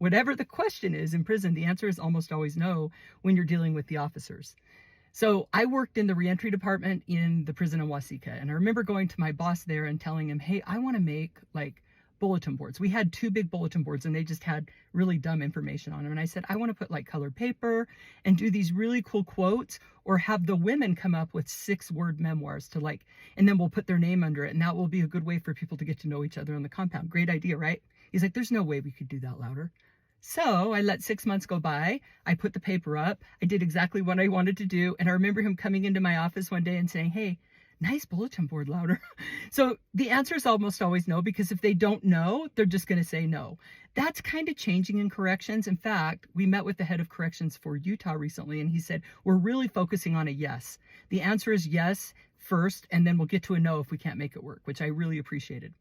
whatever the question is in prison, the answer is almost always no when you're dealing with the officers. So I worked in the reentry department in the prison in Waseca. And I remember going to my boss there and telling him, hey, I want to make like bulletin boards. We had two big bulletin boards and they just had really dumb information on them. And I said, I want to put like colored paper and do these really cool quotes, or have the women come up with 6-word memoirs to like, and then we'll put their name under it. And that will be a good way for people to get to know each other on the compound. Great idea, right? He's like, there's no way we could do that louder. So I let 6 months go by. I put the paper up. I did exactly what I wanted to do. And I remember him coming into my office one day and saying, hey, nice bulletin board, louder. So the answer is almost always no, because if they don't know, they're just going to say no. That's kind of changing in corrections. In fact, we met with the head of corrections for Utah recently, and he said, we're really focusing on a yes. The answer is yes first, and then we'll get to a no if we can't make it work, which I really appreciated.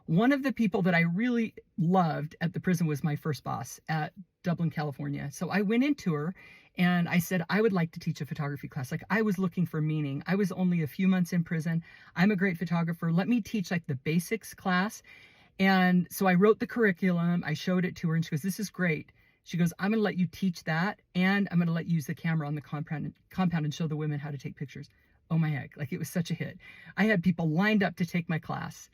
One of the people that I really loved at the prison was my first boss at Dublin, California. So I went into her and I said, I would like to teach a photography class. Like, I was looking for meaning. I was only a few months in prison. I'm a great photographer. Let me teach like the basics class. And so I wrote the curriculum. I showed it to her and she goes, this is great. She goes, I'm going to let you teach that, and I'm going to let you use the camera on the compound and show the women how to take pictures. Oh my heck. Like, it was such a hit. I had people lined up to take my class.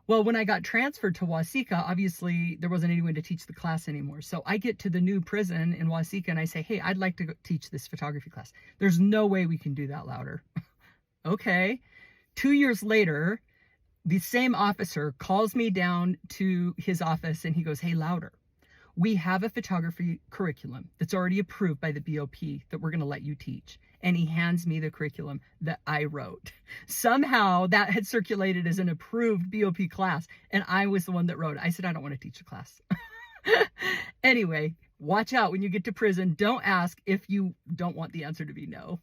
Well, when I got transferred to Waseca, obviously there wasn't anyone to teach the class anymore. So I get to the new prison in Waseca and I say, hey, I'd like to go teach this photography class. There's no way we can do that louder. Okay. 2 years later, the same officer calls me down to his office and he goes, hey, louder. We have a photography curriculum that's already approved by the BOP that we're going to let you teach. And he hands me the curriculum that I wrote. Somehow that had circulated as an approved BOP class, and I was the one that wrote it. I said, I don't want to teach a class. Anyway, watch out when you get to prison. Don't ask if you don't want the answer to be no.